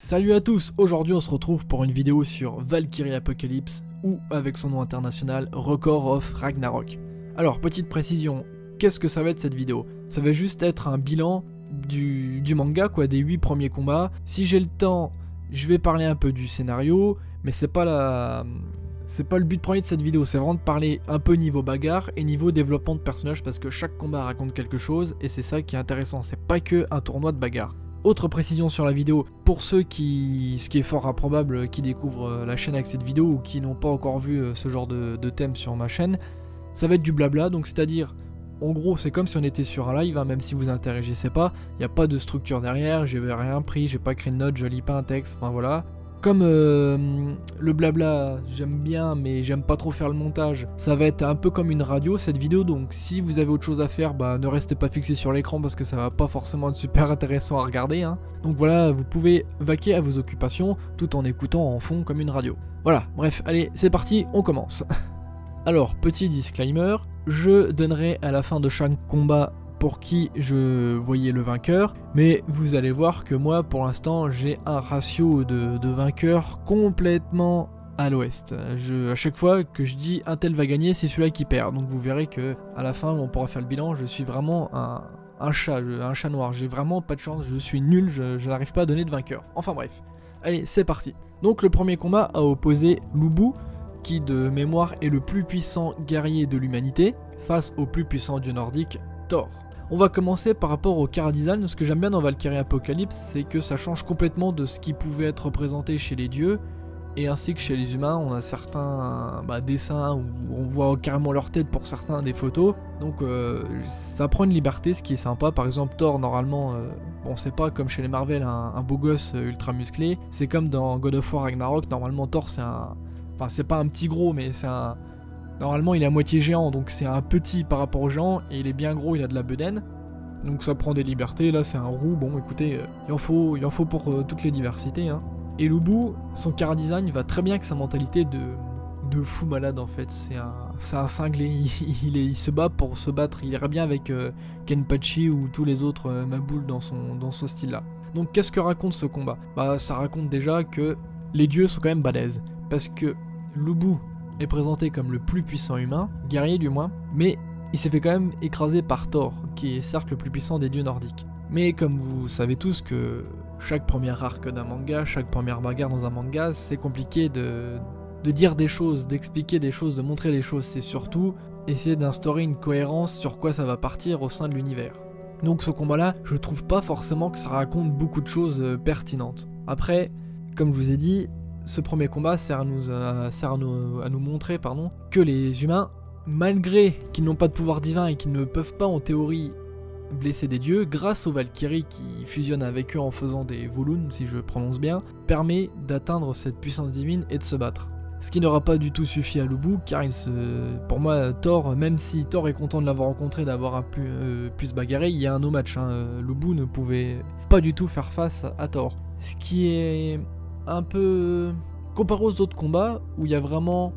Salut à tous, aujourd'hui on se retrouve pour une vidéo sur Valkyrie Apocalypse ou avec son nom international Record of Ragnarok. Alors petite précision, qu'est-ce que ça va être cette vidéo? Ça va juste être un bilan du manga quoi, des 8 premiers combats. Si j'ai le temps, je vais parler un peu du scénario, mais c'est pas le but premier de cette vidéo, c'est vraiment de parler un peu niveau bagarre et niveau développement de personnages parce que chaque combat raconte quelque chose et c'est ça qui est intéressant, c'est pas que un tournoi de bagarre. Autre précision sur la vidéo, pour ceux ce qui est fort improbable, qui découvrent la chaîne avec cette vidéo ou qui n'ont pas encore vu ce genre de thème sur ma chaîne, ça va être du blabla, donc c'est-à-dire, en gros c'est comme si on était sur un live, hein, même si vous interagissez pas, il n'y a pas de structure derrière, j'ai rien pris, j'ai pas créé de notes, je lis pas un texte, enfin voilà. Comme le blabla, j'aime bien, mais j'aime pas trop faire le montage, ça va être un peu comme une radio cette vidéo, donc si vous avez autre chose à faire, bah ne restez pas fixé sur l'écran parce que ça va pas forcément être super intéressant à regarder. Hein. Donc voilà, vous pouvez vaquer à vos occupations tout en écoutant en fond comme une radio. Voilà, bref, allez, c'est parti, on commence. Alors, petit disclaimer, je donnerai à la fin de chaque combat pour qui je voyais le vainqueur, mais vous allez voir que moi pour l'instant j'ai un ratio de vainqueurs complètement à l'ouest. À chaque fois que je dis un tel va gagner, c'est celui-là qui perd, donc vous verrez que à la fin on pourra faire le bilan, je suis vraiment un chat noir, j'ai vraiment pas de chance, je suis nul, je n'arrive pas à donner de vainqueur. Enfin bref, allez c'est parti. Donc le premier combat a opposé Lubu, qui de mémoire est le plus puissant guerrier de l'humanité, face au plus puissant dieu nordique, Thor. On va commencer par rapport au chara design. Ce que j'aime bien dans Valkyrie Apocalypse, c'est que ça change complètement de ce qui pouvait être représenté chez les dieux, et ainsi que chez les humains. On a certains dessins où on voit carrément leur tête pour certains des photos, donc ça prend une liberté, ce qui est sympa. Par exemple Thor, normalement, bon c'est pas comme chez les Marvel un beau gosse ultra musclé, c'est comme dans God of War Ragnarok, normalement Thor c'est un... Enfin c'est pas un petit gros, mais c'est un... Normalement il est à moitié géant, donc c'est un petit par rapport aux géants, et il est bien gros, il a de la bedaine. Donc ça prend des libertés, là c'est un roux, bon écoutez, il en faut pour toutes les diversités. Hein. Et Lubu, son chara design va très bien avec sa mentalité de fou malade en fait, c'est un cinglé, il se bat pour se battre, il irait bien avec Kenpachi ou tous les autres Maboul dans ce style là. Donc qu'est-ce que raconte ce combat? Bah ça raconte déjà que les dieux sont quand même balèzes, parce que Lubu est présenté comme le plus puissant humain, guerrier du moins, mais il s'est fait quand même écraser par Thor, qui est certes le plus puissant des dieux nordiques. Mais comme vous savez tous que chaque premier arc d'un manga, chaque première bagarre dans un manga, c'est compliqué de dire des choses, d'expliquer des choses, de montrer des choses, c'est surtout essayer d'instaurer une cohérence sur quoi ça va partir au sein de l'univers. Donc ce combat-là, je trouve pas forcément que ça raconte beaucoup de choses pertinentes. Après, comme je vous ai dit, ce premier combat sert à nous montrer que les humains, malgré qu'ils n'ont pas de pouvoir divin et qu'ils ne peuvent pas en théorie blesser des dieux, grâce aux Valkyries qui fusionnent avec eux en faisant des Volund, si je prononce bien, permet d'atteindre cette puissance divine et de se battre. Ce qui n'aura pas du tout suffi à Lubu, car pour moi Thor, même si Thor est content de l'avoir rencontré, d'avoir pu se bagarrer, il y a un no match. Lubu ne pouvait pas du tout faire face à Thor. Ce qui est un peu comparé aux autres combats où il y a vraiment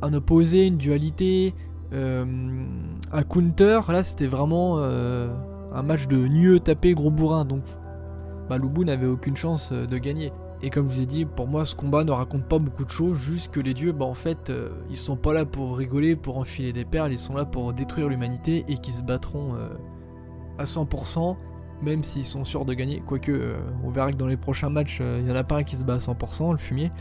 un opposé, une dualité, un counter. Là c'était vraiment un match de nieux tapé gros bourrin, donc Lubu n'avait aucune chance de gagner. Et comme je vous ai dit, pour moi ce combat ne raconte pas beaucoup de choses, juste que les dieux en fait ils sont pas là pour rigoler, pour enfiler des perles, ils sont là pour détruire l'humanité et qui se battront à 100%. Même s'ils sont sûrs de gagner, quoique on verra que dans les prochains matchs, il y en a pas un qui se bat à 100%, le fumier.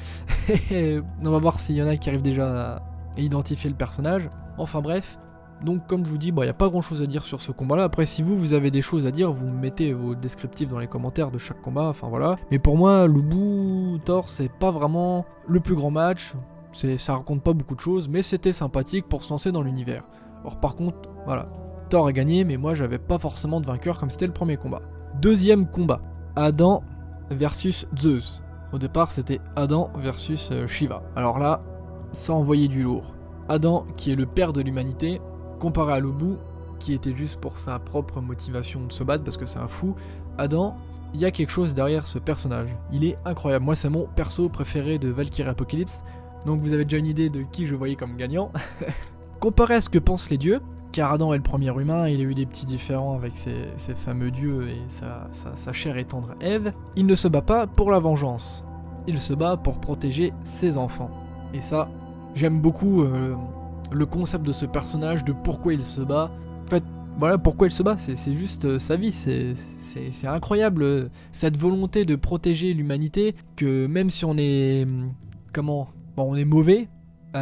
On va voir s'il y en a qui arrivent déjà à identifier le personnage. Enfin bref, donc comme je vous dis, il n'y a pas grand chose à dire sur ce combat là. Après si vous avez des choses à dire, vous mettez vos descriptifs dans les commentaires de chaque combat, enfin voilà. Mais pour moi, Lubu Thor c'est pas vraiment le plus grand match, ça raconte pas beaucoup de choses, mais c'était sympathique pour se lancer dans l'univers. Alors par contre, voilà. Thor a gagné, mais moi j'avais pas forcément de vainqueur comme c'était le premier combat. Deuxième combat, Adam versus Zeus. Au départ c'était Adam versus Shiva. Alors là, ça envoyait du lourd. Adam qui est le père de l'humanité, comparé à Lubu qui était juste pour sa propre motivation de se battre parce que c'est un fou. Adam, il y a quelque chose derrière ce personnage. Il est incroyable, moi c'est mon perso préféré de Valkyrie Apocalypse, donc vous avez déjà une idée de qui je voyais comme gagnant. Comparé à ce que pensent les dieux, car Adam est le premier humain, il a eu des petits différends avec ses fameux dieux et sa chère et tendre Ève. Il ne se bat pas pour la vengeance, il se bat pour protéger ses enfants. Et ça, j'aime beaucoup le concept de ce personnage, de pourquoi il se bat. En fait, voilà pourquoi il se bat, c'est juste sa vie, c'est incroyable, cette volonté de protéger l'humanité, que même si on est... Bon, on est mauvais,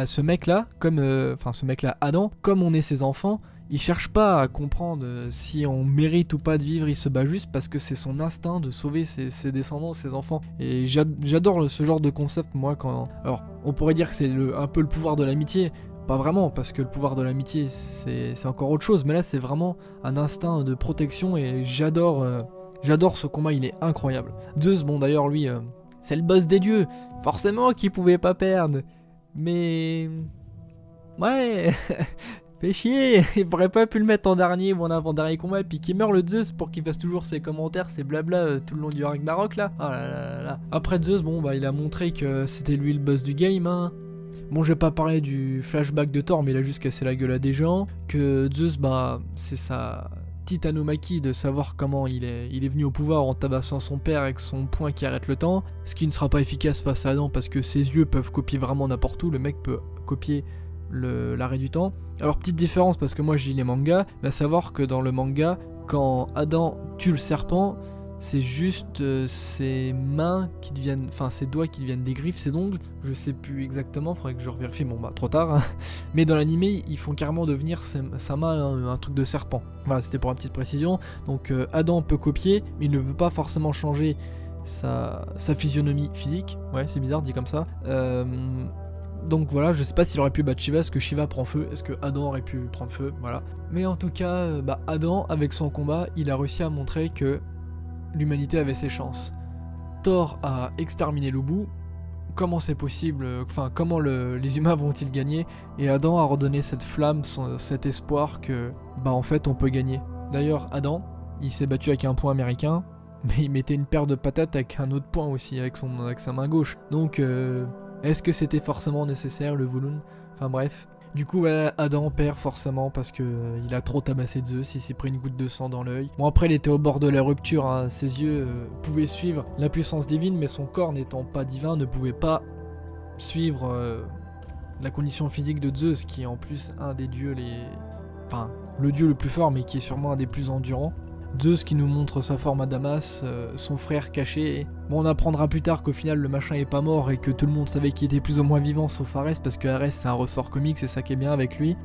ce mec-là, ce mec-là, Adam, comme on est ses enfants, il cherche pas à comprendre si on mérite ou pas de vivre, il se bat juste parce que c'est son instinct de sauver ses descendants, ses enfants. Et j'adore ce genre de concept, moi, quand... Alors, on pourrait dire que c'est un peu le pouvoir de l'amitié, pas vraiment, parce que le pouvoir de l'amitié, c'est encore autre chose, mais là, c'est vraiment un instinct de protection, et j'adore ce combat, il est incroyable. Zeus, bon, d'ailleurs, lui, c'est le boss des dieux, forcément qu'il pouvait pas perdre, mais... Ouais... Fait chier, il aurait pas pu le mettre en dernier ou en avant-dernier combat, et puis qu'il meurt le Zeus pour qu'il fasse toujours ses commentaires, ses blabla tout le long du Ragnarok là. Oh là là là. Après Zeus, bon bah il a montré que c'était lui le boss du game, hein. Bon, je vais pas parler du flashback de Thor, mais il a juste cassé la gueule à des gens. Que Zeus, bah c'est sa titanomachie de savoir comment il est venu au pouvoir en tabassant son père avec son poing qui arrête le temps, ce qui ne sera pas efficace face à Adam parce que ses yeux peuvent copier vraiment n'importe où, le mec peut copier l'arrêt du temps. Alors petite différence parce que moi je lis les mangas, mais à savoir que dans le manga, quand Adam tue le serpent, c'est juste ses mains qui deviennent, enfin ses doigts qui deviennent des griffes, ses ongles, je sais plus exactement, faudrait que je revérifie, bon bah trop tard, hein. Mais dans l'animé ils font carrément devenir sa main un truc de serpent. Voilà, c'était pour une petite précision. Donc Adam peut copier, mais il ne peut pas forcément changer sa physionomie physique, ouais c'est bizarre dit comme ça. Donc voilà, je sais pas s'il aurait pu battre Shiva, est-ce que Shiva prend feu, est-ce que Adam aurait pu prendre feu, voilà. Mais en tout cas, Adam, avec son combat, il a réussi à montrer que l'humanité avait ses chances. Thor a exterminé Lubu, comment c'est possible, comment les humains vont-ils gagner, et Adam a redonné cette flamme, cet espoir que, en fait, on peut gagner. D'ailleurs, Adam, il s'est battu avec un poing américain, mais il mettait une paire de patates avec un autre poing aussi, avec sa main gauche. Donc... est-ce que c'était forcément nécessaire le Volund? Enfin bref. Du coup Adam perd forcément parce que il a trop tabassé Zeus, il s'est pris une goutte de sang dans l'œil. Bon après il était au bord de la rupture, hein. Ses yeux pouvaient suivre la puissance divine, mais son corps n'étant pas divin ne pouvait pas suivre la condition physique de Zeus, qui est en plus un des dieux Enfin le dieu le plus fort, mais qui est sûrement un des plus endurants. Zeus qui nous montre sa forme à Damas, son frère caché. Bon, on apprendra plus tard qu'au final le machin est pas mort et que tout le monde savait qu'il était plus ou moins vivant sauf Arès, parce que Arès c'est un ressort comique, c'est ça qui est bien avec lui.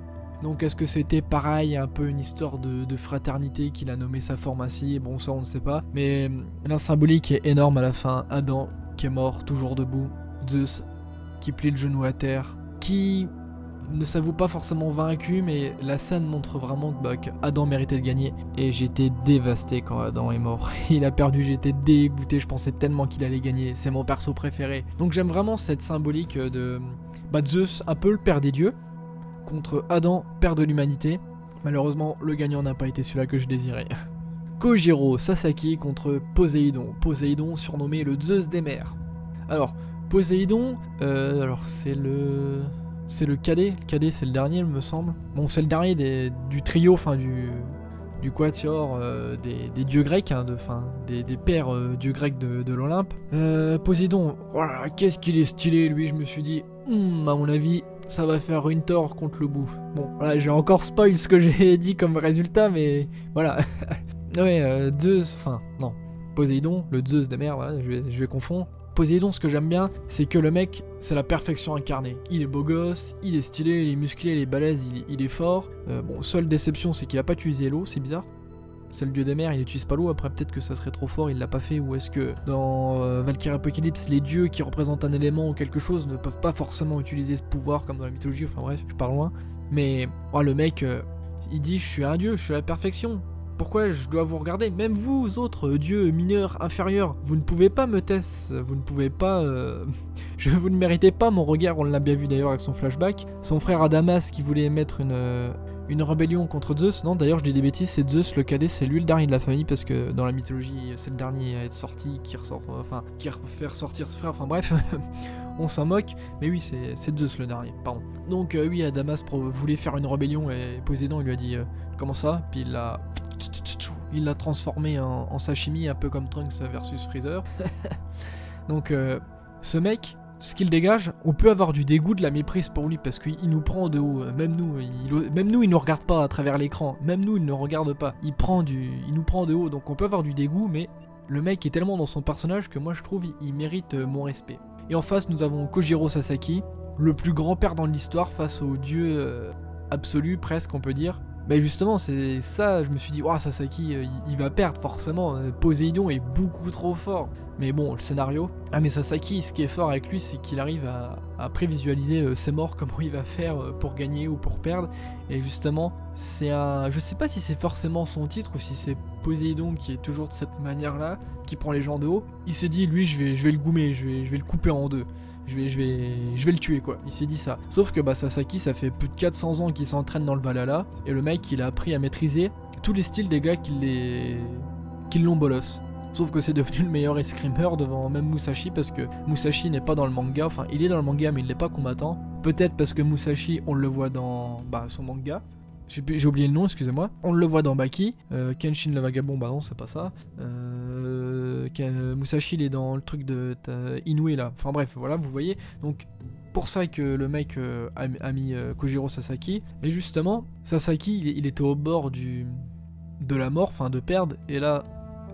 Donc est-ce que c'était pareil, un peu une histoire de fraternité qu'il a nommé sa forme ainsi? Bon ça on ne sait pas, mais la symbolique est énorme à la fin. Adam qui est mort, toujours debout. Zeus qui plie le genou à terre, qui... ne s'avoue pas forcément vaincu, mais la scène montre vraiment que Adam méritait de gagner. Et j'étais dévasté quand Adam est mort. Il a perdu, j'étais dégoûté, je pensais tellement qu'il allait gagner. C'est mon perso préféré. Donc j'aime vraiment cette symbolique de Zeus, un peu le père des dieux, contre Adam, père de l'humanité. Malheureusement, le gagnant n'a pas été celui-là que je désirais. Kojiro Sasaki contre Poséidon. Poséidon surnommé le Zeus des mers. Alors, Poséidon, c'est le cadet. Le cadet, c'est le dernier, il me semble. Bon, c'est le dernier du trio, enfin du quatuor des dieux grecs, hein, des pères dieux grecs de l'Olympe. Poséidon, voilà, qu'est-ce qu'il est stylé, lui. Je me suis dit, à mon avis, ça va faire une Thor contre le bout. Bon, voilà, j'ai encore spoil ce que j'ai dit comme résultat, mais voilà. Ouais, Poséidon, le Zeus des mers, voilà, je vais confondre. Poséidon, ce que j'aime bien, c'est que le mec, c'est la perfection incarnée. Il est beau gosse, il est stylé, il est musclé, il est balèze, il est fort. Bon, seule déception, c'est qu'il a pas utilisé l'eau, c'est bizarre. C'est le dieu des mers, il n'utilise pas l'eau, après peut-être que ça serait trop fort, il l'a pas fait, ou est-ce que dans Valkyrie Apocalypse, les dieux qui représentent un élément ou quelque chose ne peuvent pas forcément utiliser ce pouvoir comme dans la mythologie, enfin bref, je pars loin. Mais le mec, il dit je suis un dieu, je suis la perfection. Pourquoi je dois vous regarder? Même vous autres dieux mineurs, inférieurs, vous ne pouvez pas me tester, vous ne pouvez pas... vous ne méritez pas mon regard, on l'a bien vu d'ailleurs avec son flashback. Son frère Adamas qui voulait mettre une rébellion contre Zeus. Non, d'ailleurs, je dis des bêtises, c'est Zeus le cadet, c'est lui le dernier de la famille, parce que dans la mythologie, c'est le dernier à être sorti, qui ressort, qui fait ressortir ses frères, enfin bref, on s'en moque, mais oui, c'est Zeus le dernier, pardon. Donc oui, Adamas voulait faire une rébellion, et Poséidon, il lui a dit, comment ça? Puis il l'a transformé en sashimi, un peu comme Trunks versus Freezer. Donc, ce mec, ce qu'il dégage, on peut avoir du dégoût, de la méprise pour lui, parce qu'il nous prend de haut. Même nous, il nous regarde pas à travers l'écran. Même nous, il ne regarde pas. Il nous prend de haut, donc on peut avoir du dégoût, mais le mec est tellement dans son personnage que moi, je trouve, il mérite mon respect. Et en face, nous avons Kojiro Sasaki, le plus grand perdant de l'histoire face au dieu absolu, presque, on peut dire. Mais justement, c'est ça, je me suis dit, ouah, Sasaki, il va perdre forcément. Poséidon est beaucoup trop fort. Mais bon, le scénario. Ah, mais Sasaki, ce qui est fort avec lui, c'est qu'il arrive à prévisualiser ses morts, comment il va faire pour gagner ou pour perdre. Et justement, c'est un. Je sais pas si c'est forcément son titre ou si c'est Poséidon qui est toujours de cette manière-là, qui prend les gens de haut. Il s'est dit, lui, je vais le goumer, je vais le couper en deux. Je vais le tuer quoi, il s'est dit ça. Sauf que Sasaki, ça fait plus de 400 ans qu'il s'entraîne dans le Valhalla, et le mec il a appris à maîtriser tous les styles des gars qui l'ont bolos. Sauf que c'est devenu le meilleur escrimeur devant même Musashi, parce que Musashi n'est pas dans le manga, enfin il est dans le manga mais il n'est pas combattant. Peut-être parce que Musashi on le voit dans son manga. J'ai oublié le nom, excusez-moi. On le voit dans Baki. Kenshin le vagabond, bah non, c'est pas ça. Musashi, il est dans le truc de Inoue là. Enfin bref, voilà, vous voyez. Donc, pour ça que le mec a mis Kojiro Sasaki. Et justement, Sasaki, il était au bord de la mort, enfin de perdre. Et là,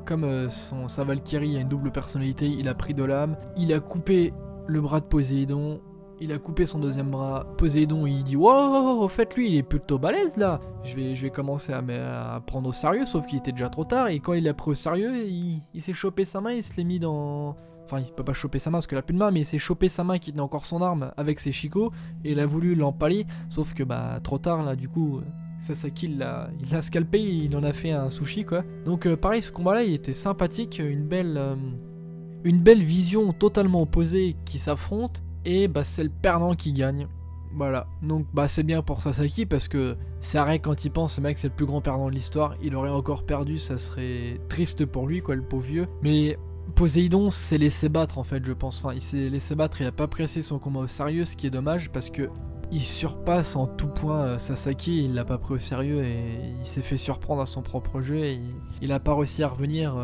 comme sa Valkyrie a une double personnalité, il a pris de l'âme. Il a coupé le bras de Poséidon. Il a coupé son deuxième bras. Poséidon, il dit wow, au fait, lui, il est plutôt balèze là. Je vais commencer à prendre au sérieux, sauf qu'il était déjà trop tard. Et quand il l'a pris au sérieux, il s'est chopé sa main, il se l'est mis dans. Enfin, il peut pas choper sa main parce qu'il a plus de main, mais il s'est chopé sa main qui tenait encore son arme avec ses chicots. Et il a voulu l'empaler, sauf que trop tard là, du coup. Sasaki, il l'a scalpé, il en a fait un sushi quoi. Donc, pareil, ce combat-là, il était sympathique, une belle vision totalement opposée qui s'affrontent. Et c'est le perdant qui gagne. Voilà, donc c'est bien pour Sasaki parce que c'est vrai quand il pense, le mec c'est le plus grand perdant de l'histoire, il aurait encore perdu, ça serait triste pour lui quoi, le pauvre vieux. Mais Poséidon s'est laissé battre en fait, je pense. Enfin, il s'est laissé battre, il a pas pressé son combat au sérieux, ce qui est dommage parce que il surpasse en tout point Sasaki, il l'a pas pris au sérieux et il s'est fait surprendre à son propre jeu et il a pas réussi à revenir.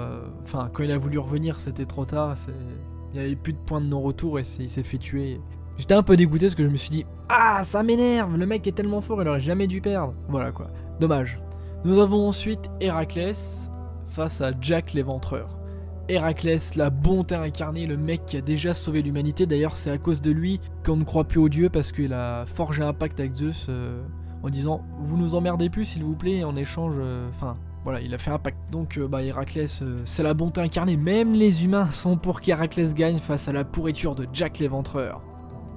Enfin, quand il a voulu revenir, c'était trop tard. Il n'y avait plus de point de non-retour et il s'est fait tuer. J'étais un peu dégoûté parce que je me suis dit ah, ça m'énerve, le mec est tellement fort, il aurait jamais dû perdre. Voilà quoi, dommage. Nous avons ensuite Héraclès face à Jack l'Éventreur. Héraclès, la bonté incarnée, le mec qui a déjà sauvé l'humanité. D'ailleurs, c'est à cause de lui qu'on ne croit plus aux dieux parce qu'il a forgé un pacte avec Zeus en disant vous nous emmerdez plus s'il vous plaît, en échange. Voilà, il a fait un pacte. Donc Héraclès, c'est la bonté incarnée. Même les humains sont pour qu'Héraclès gagne face à la pourriture de Jack l'Éventreur.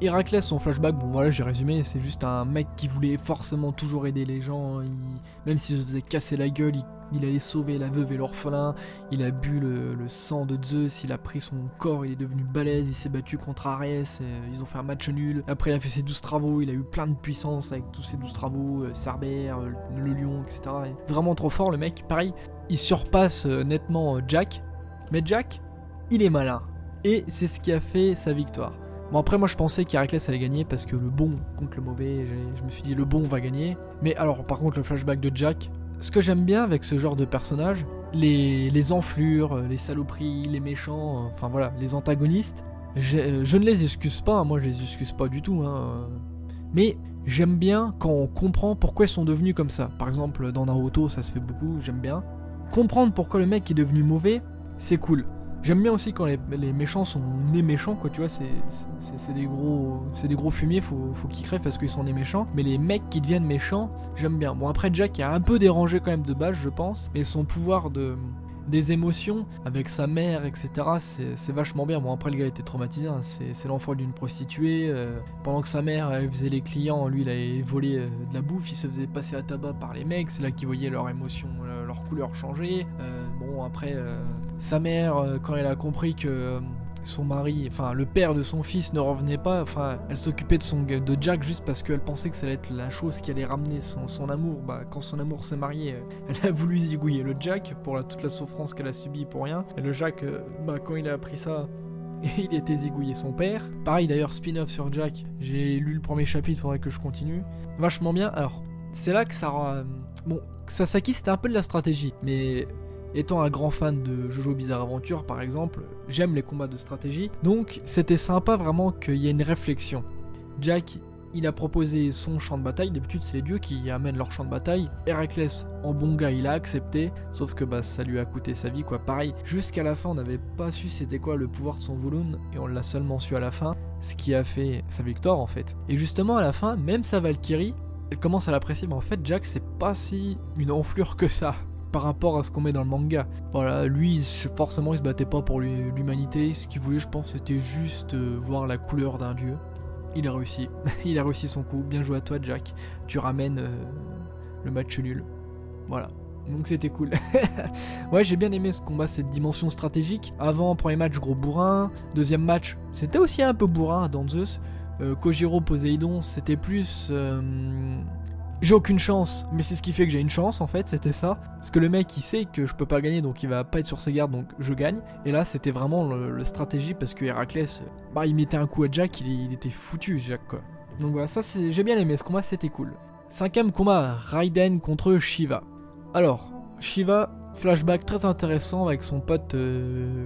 Héraclès, son flashback, bon voilà, j'ai résumé, c'est juste un mec qui voulait forcément toujours aider les gens. Même s'il se faisait casser la gueule, il allait sauver la veuve et l'orphelin. Il a bu le sang de Zeus, il a pris son corps, il est devenu balèze, il s'est battu contre Arès, ils ont fait un match nul. Après il a fait ses 12 travaux, il a eu plein de puissance avec tous ses 12 travaux, Cerbère, le lion, etc. Et vraiment trop fort le mec. Pareil, il surpasse nettement Jack, mais Jack, il est malin. Et c'est ce qui a fait sa victoire. Bon après moi je pensais qu'Héraclès allait gagner parce que le bon contre le mauvais, je me suis dit le bon va gagner. Mais alors par contre le flashback de Jack, ce que j'aime bien avec ce genre de personnage, les enflures, les saloperies, les méchants, enfin voilà, les antagonistes, je ne les excuse pas, moi je les excuse pas du tout, mais j'aime bien quand on comprend pourquoi ils sont devenus comme ça. Par exemple dans Naruto ça se fait beaucoup, j'aime bien. Comprendre pourquoi le mec est devenu mauvais, c'est cool. J'aime bien aussi quand les méchants sont nés méchants, quoi, tu vois, c'est des gros fumiers, faut qu'ils crèvent parce qu'ils sont nés méchants. Mais les mecs qui deviennent méchants, j'aime bien. Bon après Jack est un peu dérangé quand même de base, je pense, mais son pouvoir des émotions avec sa mère, etc., c'est vachement bien. Bon après le gars était traumatisé, hein. C'est l'enfant d'une prostituée, pendant que sa mère elle faisait les clients, lui il avait volé de la bouffe, il se faisait passer à tabac par les mecs, c'est là qu'il voyait leurs émotions, leur couleur changer. Bon après sa mère quand elle a compris que son mari, enfin le père de son fils ne revenait pas, enfin elle s'occupait de Jack juste parce qu'elle pensait que ça allait être la chose qui allait ramener son amour. Bah quand son amour s'est marié, elle a voulu zigouiller le Jack pour toute la souffrance qu'elle a subie pour rien. Et le Jack, bah quand il a appris ça, il était zigouillé son père. Pareil d'ailleurs, spin-off sur Jack, j'ai lu le premier chapitre, faudrait que je continue. Vachement bien, alors c'est là que ça... Bon, Sasaki c'était un peu de la stratégie, mais... Étant un grand fan de Jojo Bizarre Adventure par exemple, j'aime les combats de stratégie, donc c'était sympa vraiment qu'il y ait une réflexion. Jack, il a proposé son champ de bataille, d'habitude c'est les dieux qui amènent leur champ de bataille. Héraclès, en bon gars, il a accepté, sauf que bah ça lui a coûté sa vie quoi. Pareil, jusqu'à la fin on n'avait pas su c'était quoi le pouvoir de son Voloun, et on l'a seulement su à la fin, ce qui a fait sa victoire en fait. Et justement à la fin, même sa Valkyrie, elle commence à l'apprécier, mais en fait Jack c'est pas si une enflure que ça par rapport à ce qu'on met dans le manga. Voilà, lui, forcément, il se battait pas pour l'humanité. Ce qu'il voulait, je pense, c'était juste voir la couleur d'un dieu. Il a réussi. Il a réussi son coup. Bien joué à toi, Jack. Tu ramènes le match nul. Voilà. Donc c'était cool. Ouais, j'ai bien aimé ce combat, cette dimension stratégique. Avant, premier match, gros bourrin. Deuxième match, c'était aussi un peu bourrin dans Zeus. Kojiro, Poséidon, c'était plus... J'ai aucune chance, mais c'est ce qui fait que j'ai une chance en fait, c'était ça. Parce que le mec il sait que je peux pas gagner, donc il va pas être sur ses gardes, donc je gagne. Et là c'était vraiment le stratégie parce que Héraclès, bah il mettait un coup à Jack, il était foutu Jack quoi. Donc voilà, ça j'ai bien aimé, ce combat c'était cool. Cinquième combat, Raiden contre Shiva. Alors, Shiva, flashback très intéressant avec son pote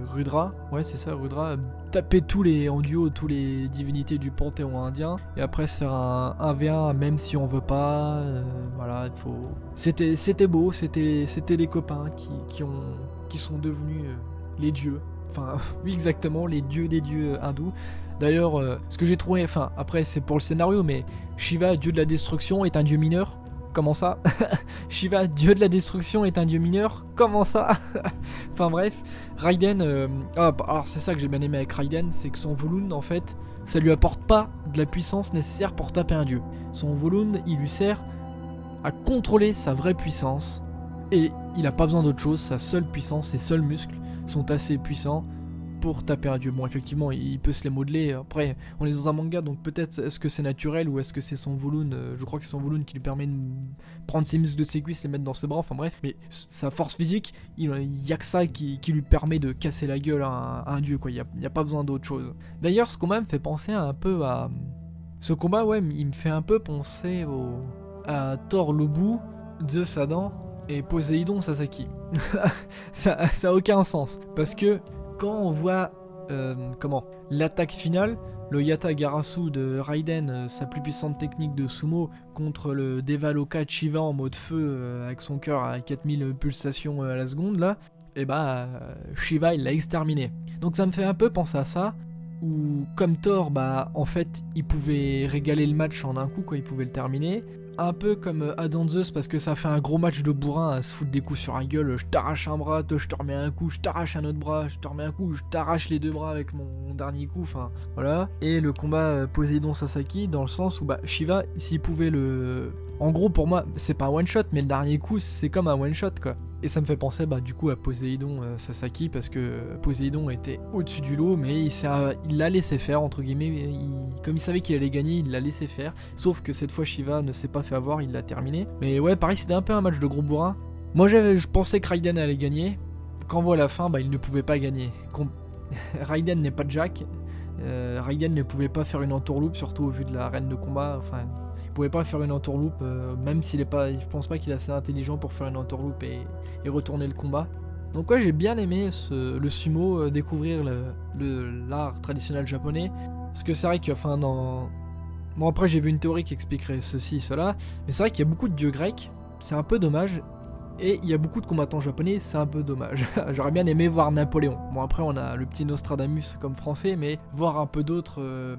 Rudra. Ouais c'est ça, Rudra. Taper en duo tous les divinités du panthéon indien et après faire un 1v1 même si on veut pas, voilà, il faut... C'était beau, c'était les copains qui sont devenus les dieux, enfin oui exactement, les dieux des dieux hindous. D'ailleurs, ce que j'ai trouvé, enfin après c'est pour le scénario, mais Shiva, dieu de la destruction, est un dieu mineur. Comment ça? Shiva, dieu de la destruction, est un dieu mineur? Comment ça? Enfin bref, Raiden... alors c'est ça que j'ai bien aimé avec Raiden, c'est que son Voloun, en fait, ça lui apporte pas de la puissance nécessaire pour taper un dieu. Son Voloun, il lui sert à contrôler sa vraie puissance, et il a pas besoin d'autre chose, sa seule puissance, ses seuls muscles sont assez puissants pour taper un dieu. Bon, effectivement, il peut se les modeler. Après, on est dans un manga, donc peut-être est-ce que c'est naturel ou est-ce que c'est son Voloun. Je crois que c'est son Voloun qui lui permet de prendre ses muscles de ses cuisses et les mettre dans ses bras. Enfin bref, mais sa force physique, il y a que ça qui lui permet de casser la gueule à un dieu, quoi. Il y a pas besoin d'autre chose. D'ailleurs, ce combat me fait penser un peu à... Ce combat, ouais, il me fait un peu penser à Thor Lobu, Zeus Adam et Poséidon Sasaki. ça a aucun sens. Parce que quand on voit l'attaque finale, le Yata Garasu de Raiden, sa plus puissante technique de sumo, contre le Devaloka de Shiva en mode feu avec son cœur à 4000 pulsations à la seconde là, et bah Shiva il l'a exterminé. Donc ça me fait un peu penser à ça, où comme Thor, bah en fait il pouvait régaler le match en un coup, quoi, il pouvait le terminer. Un peu comme Adam Zeus, parce que ça fait un gros match de bourrin à se foutre des coups sur un gueule. Je t'arrache un bras, je te remets un coup, je t'arrache un autre bras, je te remets un coup, je t'arrache les deux bras avec mon dernier coup, enfin voilà. Et le combat Poséidon Sasaki, dans le sens où bah Shiva, s'il pouvait le... En gros pour moi, c'est pas un one shot, mais le dernier coup c'est comme un one shot quoi. Et ça me fait penser bah du coup à Poséidon Sasaki, parce que Poséidon était au-dessus du lot, mais il l'a laissé faire entre guillemets, comme il savait qu'il allait gagner, il l'a laissé faire. Sauf que cette fois Shiva ne s'est pas fait avoir, il l'a terminé. Mais ouais pareil, c'était un peu un match de gros bourrin. Moi je pensais que Raiden allait gagner. Quand on voit la fin, bah il ne pouvait pas gagner. Raiden n'est pas Jack. Raiden ne pouvait pas faire une entourloupe, surtout au vu de la reine de combat. Enfin, il pouvait pas faire une entourloupe, même s'il est pas, je pense pas qu'il est assez intelligent pour faire une entourloupe et retourner le combat. Donc ouais, j'ai bien aimé le sumo, découvrir l'art traditionnel japonais, parce que c'est vrai que, enfin, bon après j'ai vu une théorie qui expliquerait ceci, cela, mais c'est vrai qu'il y a beaucoup de dieux grecs, c'est un peu dommage. Et il y a beaucoup de combattants japonais, c'est un peu dommage. J'aurais bien aimé voir Napoléon. Bon après on a le petit Nostradamus comme français, mais voir un peu d'autres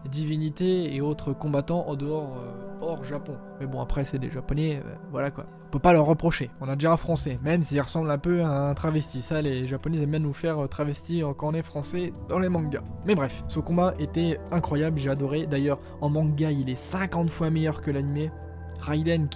divinités et autres combattants en dehors, hors Japon. Mais bon après c'est des japonais, voilà quoi. On peut pas leur reprocher, on a déjà un français, même s'il ressemble un peu à un travesti. Ça les japonais aiment bien nous faire travesti quand on est français dans les mangas. Mais bref, ce combat était incroyable, j'ai adoré. D'ailleurs en manga il est 50 fois meilleur que l'animé. Raiden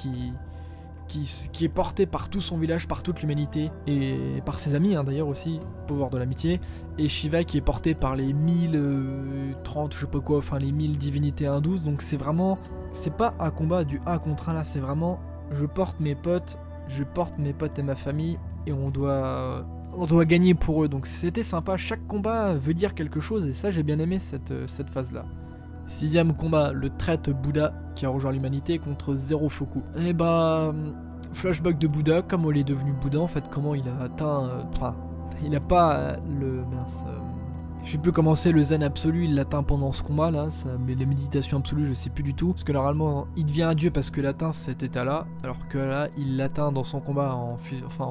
qui est porté par tout son village, par toute l'humanité, et par ses amis d'ailleurs aussi, pouvoir de l'amitié, et Shiva qui est porté par les 1030, je sais pas quoi, enfin les 1000 divinités hindoues, donc c'est vraiment, c'est pas un combat du 1 contre 1 là, c'est vraiment, je porte mes potes et ma famille, et on doit gagner pour eux, donc c'était sympa, chaque combat veut dire quelque chose, et ça j'ai bien aimé cette phase-là. 6ème combat, le traître Bouddha qui a rejoint l'humanité contre Zero Foku. Et flashback de Bouddha, comment il est devenu Bouddha en fait, comment il a atteint... il n'a pas je sais plus comment c'est le zen absolu, il l'atteint pendant ce combat là, mais les méditations absolues je sais plus du tout. Parce que normalement il devient un dieu parce qu'il atteint cet état là, alors que là il l'atteint dans son combat en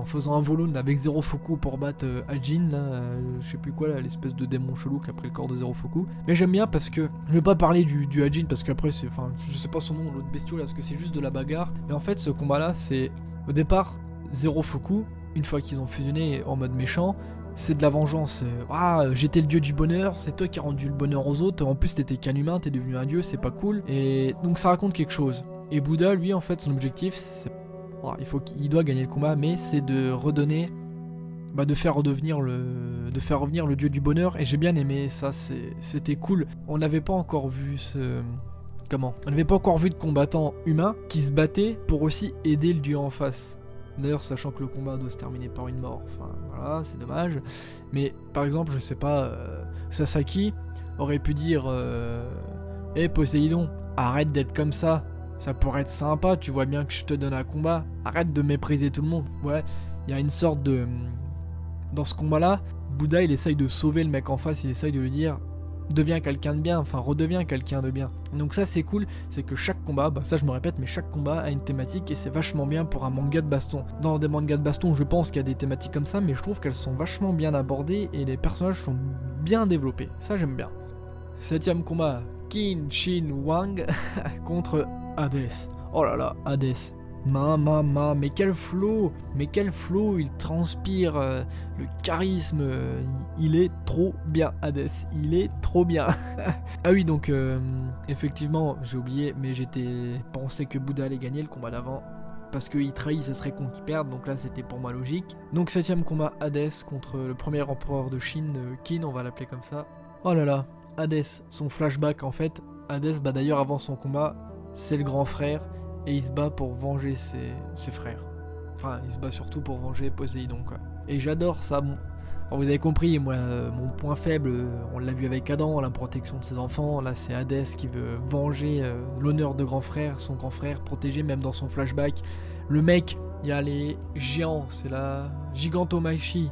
faisant un volume avec Zero Foku pour battre Ajin là, je sais plus quoi là, l'espèce de démon chelou qui a pris le corps de Zero Foku. Mais j'aime bien parce que, je vais pas parler du Ajin parce qu'après c'est, je sais pas son nom, l'autre bestiole là, parce que c'est juste de la bagarre. Mais en fait ce combat là c'est, au départ Zero Foku, une fois qu'ils ont fusionné en mode méchant, c'est de la vengeance. J'étais le dieu du bonheur, c'est toi qui as rendu le bonheur aux autres, en plus t'étais qu'un humain, t'es devenu un dieu, c'est pas cool. Et donc ça raconte quelque chose. Et Bouddha, lui, en fait, son objectif, c'est... il doit gagner le combat, mais c'est de redonner... de faire revenir le dieu du bonheur, et j'ai bien aimé ça, c'était cool. On n'avait pas encore vu on n'avait pas encore vu de combattant humain qui se battait pour aussi aider le dieu en face. D'ailleurs, sachant que le combat doit se terminer par une mort, voilà, c'est dommage. Mais par exemple, je sais pas, Sasaki aurait pu dire Poséidon, arrête d'être comme ça pourrait être sympa, tu vois bien que je te donne un combat, arrête de mépriser tout le monde. Ouais, il y a une sorte de... Dans ce combat-là, Bouddha il essaye de sauver le mec en face, il essaye de lui dire deviens quelqu'un de bien, redeviens quelqu'un de bien. Donc ça c'est cool, c'est que chaque combat, ça je me répète, mais chaque combat a une thématique et c'est vachement bien pour un manga de baston. Dans des mangas de baston, je pense qu'il y a des thématiques comme ça, mais je trouve qu'elles sont vachement bien abordées et les personnages sont bien développés. Ça j'aime bien. 7ème combat, Qin Shi Huang contre Hades. Oh là là, Hades. Mais quel flow, il transpire le charisme, il est trop bien Hades, il est trop bien. Ah oui donc effectivement j'ai oublié, mais j'étais pensé que Bouddha allait gagner le combat d'avant, parce qu'il trahit, ce serait con qu'il perde, donc là c'était pour moi logique. Donc 7ème combat Hades contre le premier empereur de Chine, Qin, on va l'appeler comme ça. Oh là là, Hades, son flashback en fait, Hades d'ailleurs avant son combat, c'est le grand frère, et il se bat pour venger ses frères. Il se bat surtout pour venger Poséidon, quoi. Et j'adore ça. Bon. Alors, vous avez compris, moi, mon point faible, on l'a vu avec Adam, la protection de ses enfants. Là, c'est Hadès qui veut venger l'honneur de grand frère, son grand frère, protégé même dans son flashback. Le mec, il y a les géants, c'est la gigantomachie,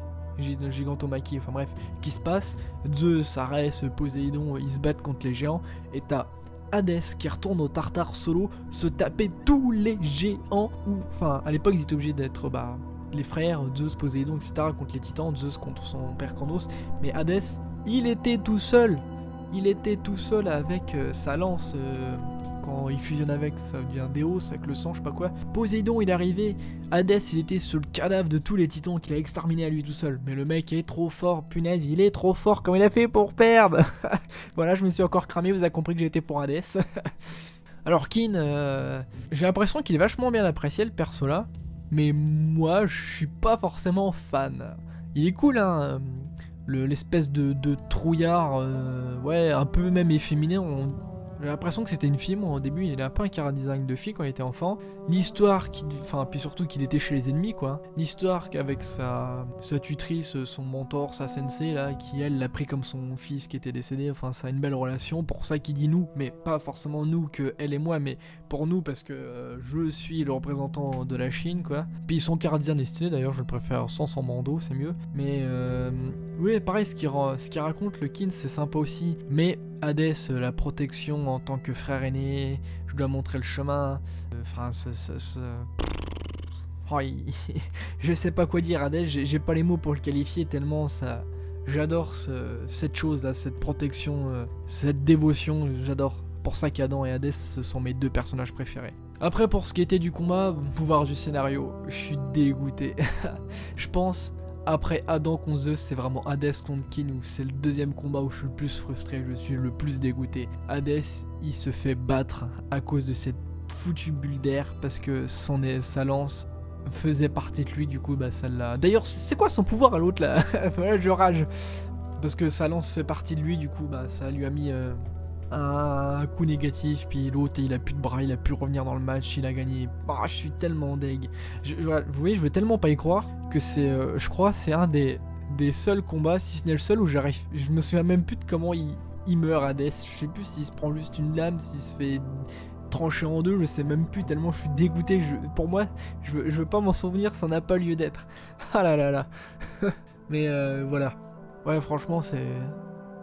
qui se passe. Zeus, Arès, Poséidon, ils se battent contre les géants. Et t'as Hadès qui retourne au Tartare solo se taper tous les géants, à l'époque ils étaient obligés d'être les frères, Zeus, Poséidon, etc. contre les titans, Zeus contre son père Chronos, mais Hadès, il était tout seul avec sa lance, quand il fusionne avec, ça devient Déos, avec le sang, je sais pas quoi. Poséidon il est arrivé, Hadès il était sur le cadavre de tous les titans qu'il a exterminé à lui tout seul, mais le mec est trop fort, punaise, il est trop fort, comment il a fait pour perdre. Voilà, je me suis encore cramé, vous avez compris que j'étais pour Hadès. Alors Qin, j'ai l'impression qu'il est vachement bien apprécié le perso là, mais moi je suis pas forcément fan. Il est cool hein, l'espèce de trouillard, un peu même efféminé. J'ai l'impression que c'était une fille, moi au début il avait un peu un chara design de fille quand il était enfant. L'histoire puis surtout qu'il était chez les ennemis quoi. L'histoire qu'avec sa tutrice, son mentor, sa sensei là, qui elle l'a pris comme son fils qui était décédé, ça a une belle relation, pour ça qu'il dit nous, mais pas forcément nous que elle et moi, mais pour nous parce que je suis le représentant de la Chine quoi. Puis son chara design est stylé d'ailleurs, je le préfère sans son bandeau, c'est mieux. Mais oui pareil, ce qu'il raconte le Qin c'est sympa aussi, mais Hadès, la protection en tant que frère aîné, je dois montrer le chemin. Je sais pas quoi dire, Hadès, j'ai pas les mots pour le qualifier tellement ça. J'adore cette chose là, cette protection, cette dévotion, j'adore. Pour ça qu'Adam et Hadès, ce sont mes deux personnages préférés. Après, pour ce qui était du combat, pouvoir du scénario, je suis dégoûté. Je pense. Après Adam contre Zeus, c'est vraiment Hadès contre Qin, où c'est le deuxième combat où je suis le plus frustré, je suis le plus dégoûté. Hadès, il se fait battre à cause de cette foutu bulle d'air parce que sa lance faisait partie de lui, du coup bah ça l'a... D'ailleurs c'est quoi son pouvoir à l'autre là? Voilà, je rage. Parce que sa lance fait partie de lui, du coup bah ça lui a mis un coup négatif, puis l'autre il a plus de bras, il a pu revenir dans le match, il a gagné. Ah, je suis tellement deg. Vous voyez, je veux tellement pas y croire que c'est, je crois, c'est un des seuls combats, si ce n'est le seul où j'arrive. Je me souviens même plus de comment il meurt Hades. Je sais plus s'il se prend juste une lame, s'il se fait trancher en deux, je sais même plus tellement je suis dégoûté. Pour moi, je veux pas m'en souvenir, ça n'a pas lieu d'être. Ah là là là. Mais voilà. Ouais, franchement,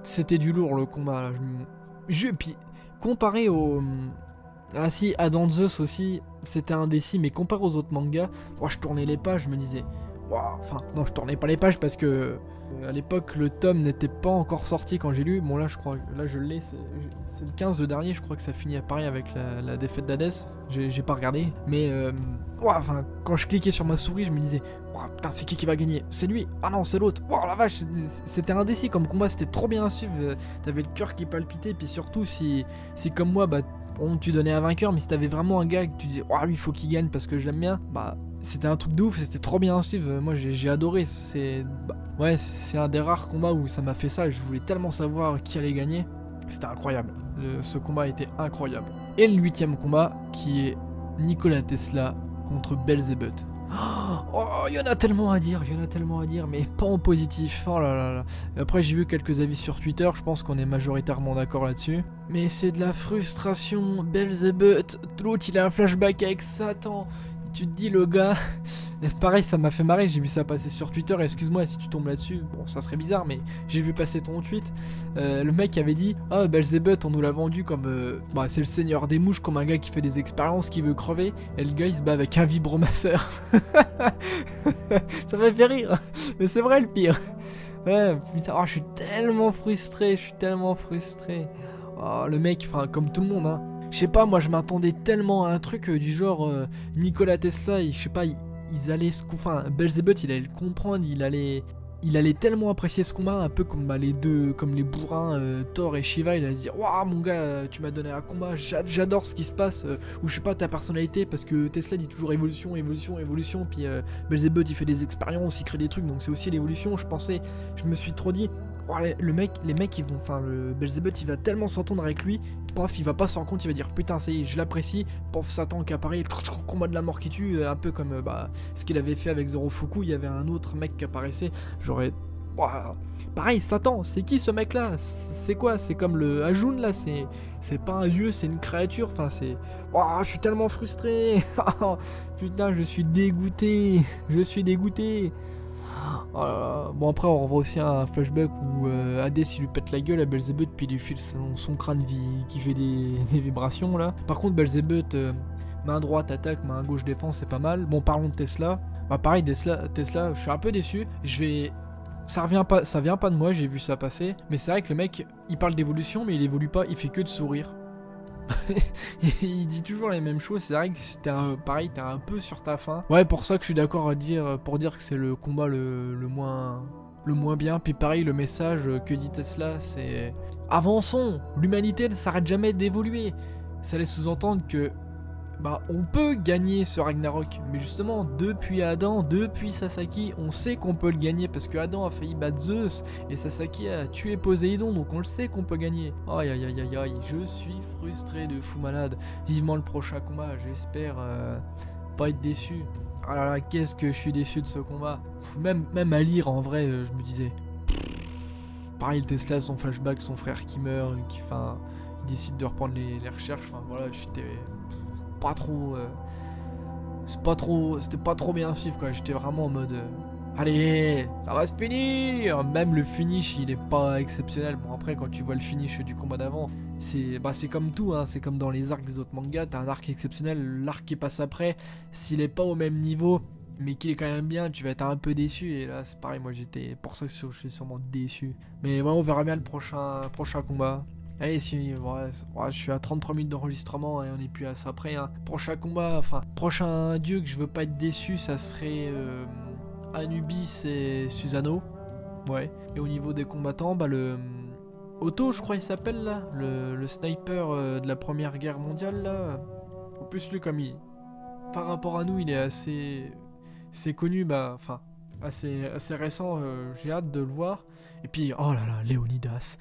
c'était du lourd le combat là. Puis comparé au... Ah si, Adam Zeus aussi, c'était indécis, mais comparé aux autres mangas, moi je tournais les pages, je me disais... Wow. Enfin, non, je tournais pas les pages parce que... à l'époque, le tome n'était pas encore sorti quand j'ai lu. Bon là, je crois, là je l'ai, c'est le 15 le dernier, je crois que ça finit à Paris avec la défaite d'Hadès. J'ai pas regardé, mais enfin, quand je cliquais sur ma souris, je me disais, putain, c'est qui va gagner? C'est lui? Ah non, c'est l'autre. La vache, c'était indécis comme combat, c'était trop bien à suivre. T'avais le cœur qui palpitait, puis surtout si comme moi, bah tu donnais un vainqueur, mais si t'avais vraiment un gars que tu disais, lui il faut qu'il gagne parce que je l'aime bien, bah c'était un truc de ouf, c'était trop bien à suivre. Moi j'ai adoré. C'est un des rares combats où ça m'a fait ça. Je voulais tellement savoir qui allait gagner. C'était incroyable. Ce combat était incroyable. Et le 8ème combat qui est Nikola Tesla contre Belzébuth. Oh, il y en a tellement à dire, mais pas en positif. Oh là là là. Après, j'ai vu quelques avis sur Twitter, je pense qu'on est majoritairement d'accord là-dessus. Mais c'est de la frustration. Belzébuth, l'autre il a un flashback avec Satan. Tu te dis, le gars, pareil, ça m'a fait marrer, j'ai vu ça passer sur Twitter, excuse-moi si tu tombes là-dessus, bon, ça serait bizarre, mais j'ai vu passer ton tweet. Le mec avait dit, Belzébuth, on nous l'a vendu comme, c'est le seigneur des mouches, comme un gars qui fait des expériences, qui veut crever, et le gars, il se bat avec un vibromasseur. Ça m'a fait rire, mais c'est vrai le pire. Ouais, putain, je suis tellement frustré, le mec, enfin, comme tout le monde, hein. Je sais pas, moi je m'attendais tellement à un truc du genre Nikola Tesla, je sais pas, ils allaient Belzébuth il allait le comprendre, il allait tellement apprécier ce combat, un peu comme les deux, comme les bourrins Thor et Shiva, il allait se dire waouh mon gars, tu m'as donné un combat, j'adore ce qui se passe, ou je sais pas ta personnalité, parce que Tesla dit toujours évolution, puis Belzébuth il fait des expériences, il crée des trucs, donc c'est aussi l'évolution. Je me suis trop dit, les mecs ils vont, le Belzébuth il va tellement s'entendre avec lui, il va pas s'en rendre compte, il va dire putain ça y est, je l'apprécie, Satan qui apparaît, combat de la mort qui tue, un peu comme ce qu'il avait fait avec Zero Fuku, il y avait un autre mec qui apparaissait, j'aurais... pareil, Satan, c'est qui ce mec là? C'est quoi? C'est comme le Ajun là, c'est pas un dieu, c'est une créature, c'est... je suis tellement frustré. Putain, je suis dégoûté. Bon après on revoit aussi un flashback où Hades il lui pète la gueule à Belzébuth, puis il lui file son crâne qui fait des vibrations là. Par contre Belzébuth, main droite attaque, main gauche défense, c'est pas mal. Bon, parlons de Tesla. Pareil, Tesla, je suis un peu déçu. Ça vient pas de moi, j'ai vu ça passer. Mais c'est vrai que le mec, il parle d'évolution, mais il évolue pas, il fait que de sourire. Il dit toujours les mêmes choses, c'est vrai que t'es un peu sur ta faim. Ouais, pour ça que je suis d'accord pour dire que c'est le combat le moins bien. Puis pareil, le message que dit Tesla, c'est avançons, l'humanité ne s'arrête jamais d'évoluer. Ça laisse sous-entendre que on peut gagner ce Ragnarok, mais justement depuis Adam, depuis Sasaki, on sait qu'on peut le gagner parce que Adam a failli battre Zeus et Sasaki a tué Poséidon, donc on le sait qu'on peut gagner. Aïe aïe aïe aïe aïe, je suis frustré de fou malade. Vivement le prochain combat, j'espère pas être déçu. Ah là là, qu'est-ce que je suis déçu de ce combat. Même à lire en vrai, je me disais. Pareil, le Tesla, son flashback, son frère qui meurt, il décide de reprendre les recherches, j'étais pas trop c'était pas trop bien à suivre quoi, j'étais vraiment en mode allez, ça va se finir. Même le finish il est pas exceptionnel. Bon après quand tu vois le finish du combat d'avant, c'est comme tout hein, c'est comme dans les arcs des autres mangas, t'as un arc exceptionnel, l'arc qui passe après, s'il est pas au même niveau mais qu'il est quand même bien, tu vas être un peu déçu. Et là c'est pareil, moi j'étais, pour ça que je suis sûrement déçu. Mais on verra bien le prochain combat. Allez, je suis à 33 minutes d'enregistrement et on est plus à ça près. Hein. Prochain combat, prochain dieu que je veux pas être déçu, ça serait Anubis et Susanoo. Ouais. Et au niveau des combattants, le Otto, je crois il s'appelle là, le sniper de la première guerre mondiale là. plus lui comme il... Par rapport à nous, il est assez... C'est connu, bah... Enfin, assez récent, j'ai hâte de le voir. Et puis, oh là là, Léonidas,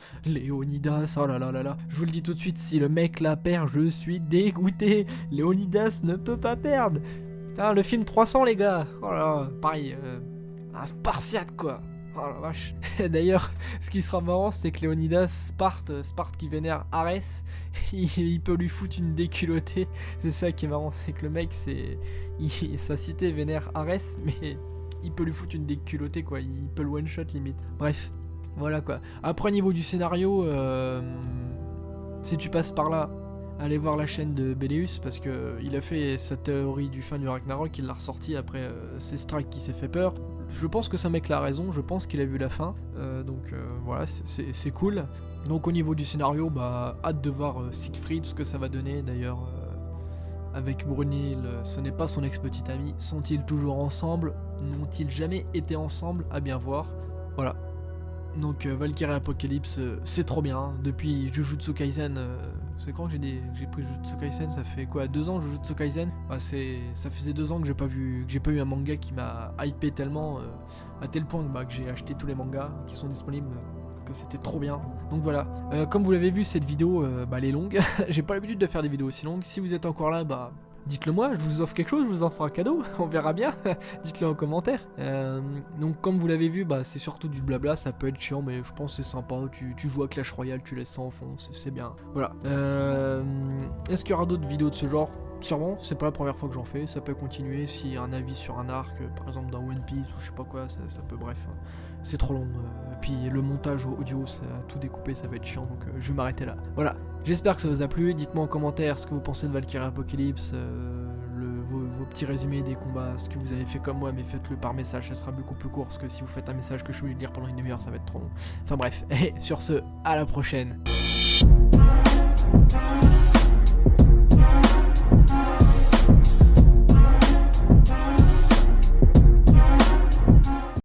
oh là là là là. Je vous le dis tout de suite, si le mec la perd, je suis dégoûté. Léonidas ne peut pas perdre. Putain, le film 300, les gars. Oh là là, pareil, un Spartiate, quoi. Oh la vache. D'ailleurs, ce qui sera marrant, c'est que Léonidas, Sparte qui vénère Arès, il peut lui foutre une déculottée. C'est ça qui est marrant, c'est que le mec, sa cité vénère Arès, mais il peut lui foutre une déculottée, quoi. Il peut le one-shot limite. Bref, voilà quoi. Après, au niveau du scénario, si tu passes par là, allez voir la chaîne de Béléus, parce que il a fait sa théorie du fin du Ragnarok, il l'a ressorti après ses strikes qui s'est fait peur. Je pense que ce mec là a raison, je pense qu'il a vu la fin, donc voilà, c'est cool. Donc au niveau du scénario, bah hâte de voir Siegfried, ce que ça va donner. D'ailleurs, avec Brunhild, ce n'est pas son ex-petite amie. Sont-ils toujours ensemble? N'ont-ils jamais été ensemble? À bien voir. Voilà. Donc Valkyrie Apocalypse, c'est trop bien. Depuis Jujutsu Kaisen, c'est quand que j'ai pris Jujutsu Kaisen? Ça fait quoi, 2 ans Jujutsu Kaisen? Bah, ça faisait 2 ans que j'ai pas eu un manga qui m'a hypé tellement, à tel point que j'ai acheté tous les mangas qui sont disponibles, que c'était trop bien. Donc voilà, comme vous l'avez vu, cette vidéo, elle est longue. J'ai pas l'habitude de faire des vidéos aussi longues. Si vous êtes encore là, bah... dites-le moi, je vous offre quelque chose, je vous en ferai un cadeau, on verra bien, dites-le en commentaire. Donc comme vous l'avez vu, bah, c'est surtout du blabla, ça peut être chiant, mais je pense que c'est sympa, tu joues à Clash Royale, tu laisses ça en fond, c'est bien. Voilà. Est-ce qu'il y aura d'autres vidéos de ce genre? Sûrement, c'est pas la première fois que j'en fais, ça peut continuer. S'il y a un avis sur un arc, par exemple dans One Piece ou je sais pas quoi, ça peut, bref, c'est trop long. Puis le montage audio, ça tout découpé, ça va être chiant, donc je vais m'arrêter là. Voilà, j'espère que ça vous a plu, dites-moi en commentaire ce que vous pensez de Valkyrie Apocalypse, vos petits résumés des combats, ce que vous avez fait comme moi, mais faites-le par message, ça sera beaucoup plus court, parce que si vous faites un message que je suis obligé de lire pendant une demi-heure, ça va être trop long. Enfin bref, et sur ce, à la prochaine.